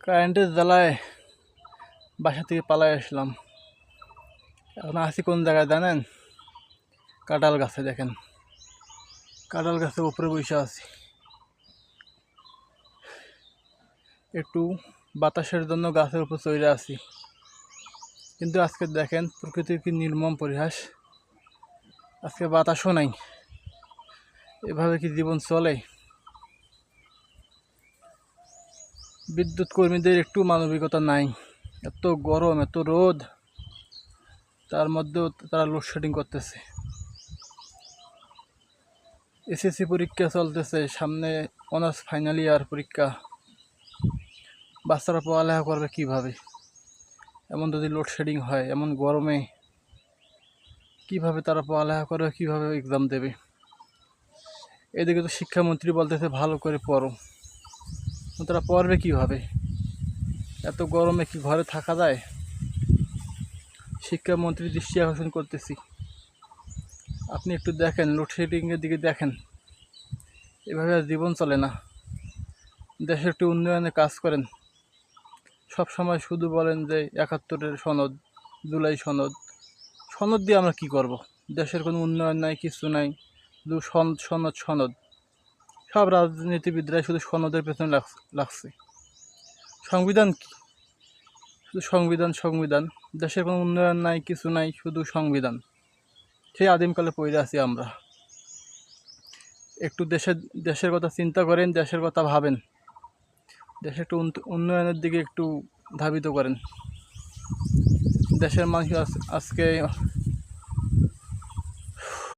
কারেন্টের জ্বালায় বাসা থেকে পালায় আসলাম। এখন আছি কোন জায়গায় জানেন? কাঁঠাল গাছে। দেখেন, কাঁঠাল গাছের উপরে বসে আছি, একটু বাতাসের জন্য গাছের উপর চড়ে আছি। কিন্তু আজকে দেখেন প্রকৃতির কি নির্মম পরিহাস, আজকে বাতাসও নাই। এভাবে কি জীবন চলে? বিদ্যুৎ কর্মীদের একটু মানবিকতা নাই। এত গরম, এত রোদ, তার মধ্যেও তারা লোডশেডিং করতেছে। এসএসসি পরীক্ষা চলতেছে, সামনে অনার্স ফাইনাল ইয়ার পরীক্ষা। বাচ্চারা পড়ালেখা করবে কিভাবে? এমন যদি লোডশেডিং হয়, এমন গরমে কিভাবে তারা পড়ালেখা করবে, কিভাবে এক্সাম দেবে? এদিকে তো শিক্ষামন্ত্রী বলতেছে ভালো করে পড়ো, তারা পড়বে কিভাবে? এত গরমে কি ঘরে থাকা যায়? শিক্ষামন্ত্রীর দৃষ্টি আকর্ষণ করতেছি, আপনি একটু দেখেন, লোডশেডিংয়ের দিকে দেখেন। এভাবে আর জীবন চলে না। দেশে একটু উন্নয়নের কাজ করেন। সব সময় শুধু বলেন যে ৭১-এর সনদ, জুলাই সনদ। সনদ দিয়ে আমরা কি করব? দেশের কোনো উন্নয়ন নাই, কিছু নাই, শুধু সনদ সনদ সনদ। সব রাজনীতিবিদরাই শুধু সনদের পেছনে লাগছে। সংবিধান কি? শুধু সংবিধান সংবিধান। দেশের কোনো উন্নয়ন নাই, কিছু নাই, শুধু সংবিধান। সেই আদিমকালে পড়ে আছি আমরা। একটু দেশের কথা চিন্তা করেন, দেশের কথা ভাবেন, দেশে একটু উন্নয়নের দিকে একটু ধাবিত করেন। দেশের মানুষ আজকে